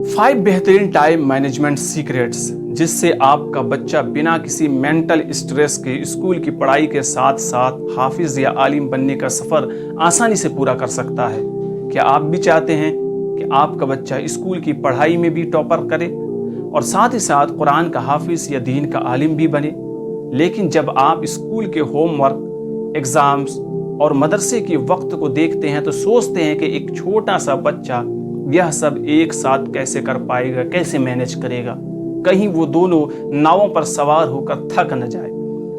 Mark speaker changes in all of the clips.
Speaker 1: 5 बेहतरीन time management secrets जिससे आपका बच्चा बिना किसी मेंटल स्ट्रेस के स्कूल की पढ़ाई के साथ साथ हाफिज या आलिम बनने का सफ़र आसानी से पूरा कर सकता है। क्या आप भी चाहते हैं कि आपका बच्चा स्कूल की पढ़ाई में भी टॉपर करे और साथ ही साथ कुरान का हाफिज या दीन का आलिम भी बने? लेकिन जब आप स्कूल के होमवर्क, एग्ज़ाम्स और मदरसे के वक्त को देखते हैं तो सोचते हैं कि एक छोटा सा बच्चा यह सब एक साथ कैसे कर पाएगा, कैसे मैनेज करेगा, कहीं वो दोनों नावों पर सवार होकर थक न जाए।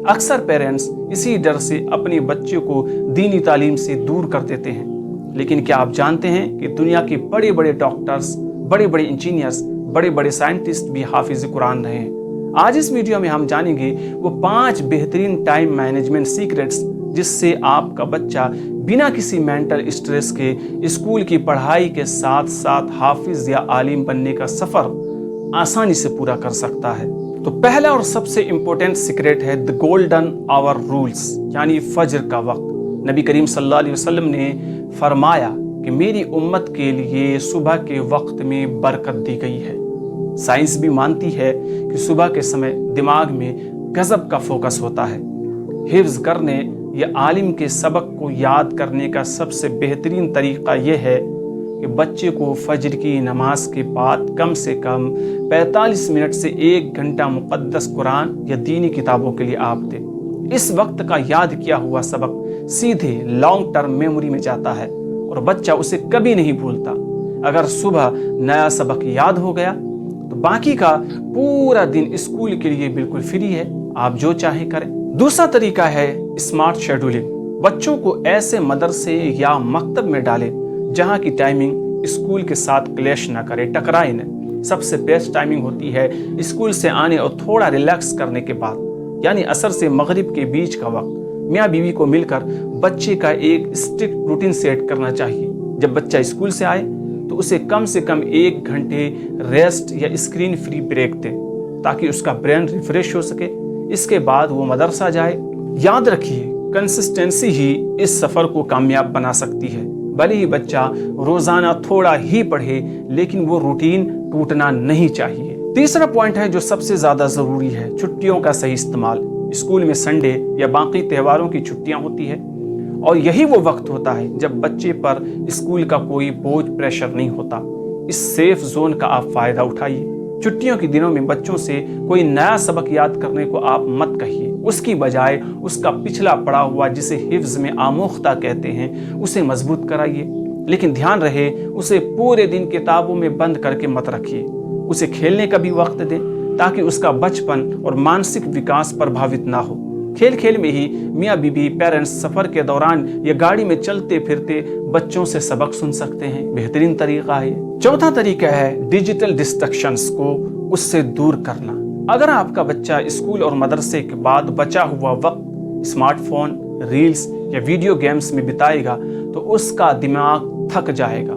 Speaker 1: अक्सर पेरेंट्स इसी डर से अपने बच्चे को दीनी तालीम से दूर कर देते हैं। लेकिन क्या आप जानते हैं कि दुनिया के बड़े बड़े डॉक्टर्स, बड़े बड़े इंजीनियर्स, बड़े बड़े साइंटिस्ट भी हाफिज कुरान रहे हैं। आज इस वीडियो में हम जानेंगे वो 5 बेहतरीन टाइम मैनेजमेंट सीक्रेट्स जिससे आपका बच्चा बिना किसी मेंटल स्ट्रेस के स्कूल की पढ़ाई के साथ साथ हाफिज या आलिम बनने का सफ़र आसानी से पूरा कर सकता है। तो पहला और सबसे इम्पोर्टेंट सीक्रेट है द गोल्डन आवर रूल्स, यानी फजर का वक्त। नबी करीम सल्लल्लाहु अलैहि वसल्लम ने फरमाया कि मेरी उम्मत के लिए सुबह के वक्त में बरकत दी गई है। साइंस भी मानती है कि सुबह के समय दिमाग में गजब का फोकस होता है। हिफ्ज करने या आलिम के सबक को याद करने का सबसे बेहतरीन तरीका यह है कि बच्चे को फजर की नमाज के बाद कम से कम 45 मिनट से 1 घंटा मुक़द्दस कुरान या दीनी किताबों के लिए आप दें। इस वक्त का याद किया हुआ सबक सीधे लॉन्ग टर्म मेमोरी में जाता है और बच्चा उसे कभी नहीं भूलता। अगर सुबह नया सबक याद हो गया तो बाकी का पूरा दिन स्कूल के लिए बिल्कुल फ्री है, आप जो चाहें करें। दूसरा तरीका है स्मार्ट शेड्यूलिंग। बच्चों को ऐसे मदरसे या मकतब में डालें जहां की टाइमिंग स्कूल के साथ क्लैश ना करे, टकराए न। सबसे बेस्ट टाइमिंग होती है स्कूल से आने और थोड़ा रिलैक्स करने के बाद, यानी असर से मगरिब के बीच का वक्त। मियाँ बीवी को मिलकर बच्चे का एक स्ट्रिक्ट रूटीन सेट करना चाहिए। जब बच्चा स्कूल से आए तो उसे कम से कम 1 घंटे रेस्ट या स्क्रीन फ्री ब्रेक दें ताकि उसका ब्रेन रिफ्रेश हो सके। इसके बाद वो मदरसा जाए। याद रखिए, कंसिस्टेंसी ही इस सफ़र को कामयाब बना सकती है। भले ही बच्चा रोज़ाना थोड़ा ही पढ़े, लेकिन वो रूटीन टूटना नहीं चाहिए। तीसरा पॉइंट है जो सबसे ज़्यादा ज़रूरी है, छुट्टियों का सही इस्तेमाल। स्कूल में संडे या बाकी त्योहारों की छुट्टियां होती है और यही वो वक्त होता है जब बच्चे पर स्कूल का कोई बोझ, प्रेशर नहीं होता। इस सेफ जोन का आप फ़ायदा उठाइए। छुट्टियों के दिनों में बच्चों से कोई नया सबक याद करने को आप मत कहिए। उसकी बजाय उसका पिछला पड़ा हुआ, जिसे हिफ्ज में आमोख्ता कहते हैं, उसे मजबूत कराइए। लेकिन ध्यान रहे, उसे पूरे दिन किताबों में बंद करके मत रखिए। उसे खेलने का भी वक्त दें ताकि उसका बचपन और मानसिक विकास प्रभावित ना हो। खेल खेल में ही मियाँ बीबी, पेरेंट्स सफ़र के दौरान या गाड़ी में चलते फिरते बच्चों से सबक सुन सकते हैं। बेहतरीन तरीका है। चौथा तरीका है डिजिटल डिस्ट्रैक्शंस को उससे दूर करना। अगर आपका बच्चा स्कूल और मदरसे के बाद बचा हुआ वक्त स्मार्टफोन, रील्स या वीडियो गेम्स में बिताएगा तो उसका दिमाग थक जाएगा।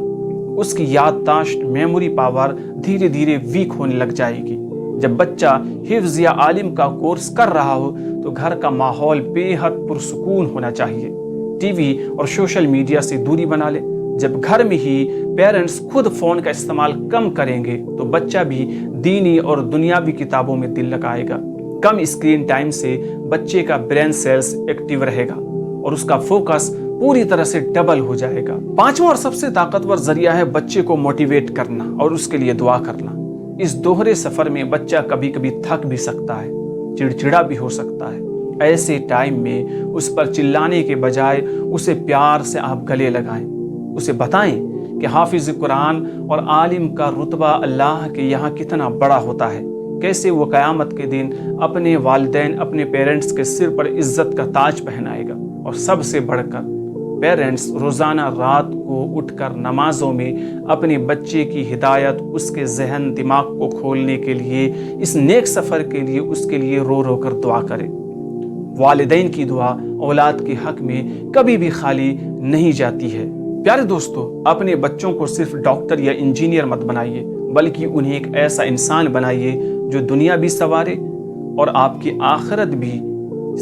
Speaker 1: उसकी याददाश्त, मेमोरी पावर धीरे धीरे वीक होने लग जाएगी। जब बच्चा हिफ्ज या आलिम का कोर्स कर रहा हो तो घर का माहौल बेहद पुरसुकून होना चाहिए। टीवी और सोशल मीडिया से दूरी बना ले। जब घर में ही पेरेंट्स खुद फ़ोन का इस्तेमाल कम करेंगे तो बच्चा भी दीनी और दुनियावी किताबों में दिल लगाएगा। कम स्क्रीन टाइम से बच्चे का ब्रेन सेल्स एक्टिव रहेगा और उसका फोकस पूरी तरह से डबल हो जाएगा। पांचवा और सबसे ताकतवर जरिया है बच्चे को मोटिवेट करना और उसके लिए दुआ करना। इस दोहरे सफर में बच्चा कभी कभी थक भी सकता है, चिड़चिड़ा भी हो सकता है। ऐसे टाइम में उस पर चिल्लाने के बजाय उसे प्यार से आप गले लगाएं। उसे बताएं कि हाफिज कुरान और आलिम का रुतबा अल्लाह के यहाँ कितना बड़ा होता है, कैसे वो क़यामत के दिन अपने वालिदैन, अपने पेरेंट्स के सिर पर इज्जत का ताज पहनाएगा। और सबसे बढ़कर पेरेंट्स रोज़ाना रात को उठकर नमाजों में अपने बच्चे की हिदायत, उसके जहन दिमाग को खोलने के लिए, इस नेक सफ़र के लिए उसके लिए रो रो कर दुआ करें। वालिदैन की दुआ औलाद के हक में कभी भी खाली नहीं जाती है। प्यारे दोस्तों, अपने बच्चों को सिर्फ डॉक्टर या इंजीनियर मत बनाइए, बल्कि उन्हें एक ऐसा इंसान बनाइए जो दुनिया भी संवारे और आपकी आखिरत भी।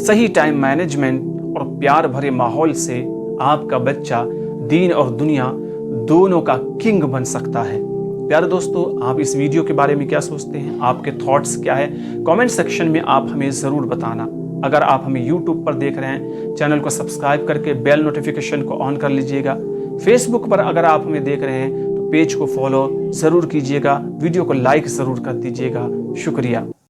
Speaker 1: सही टाइम मैनेजमेंट और प्यार भरे माहौल से आपका बच्चा दीन और दुनिया दोनों का किंग बन सकता है। प्यारे दोस्तों, आप इस वीडियो के बारे में क्या सोचते हैं? आपके थॉट्स क्या है? कमेंट सेक्शन में आप हमें ज़रूर बताना। अगर आप हमें यूट्यूब पर देख रहे हैं, चैनल को सब्सक्राइब करके बेल नोटिफिकेशन को ऑन कर लीजिएगा। फेसबुक पर अगर आप हमें देख रहे हैं तो पेज को फॉलो ज़रूर कीजिएगा, वीडियो को लाइक ज़रूर कर दीजिएगा। शुक्रिया।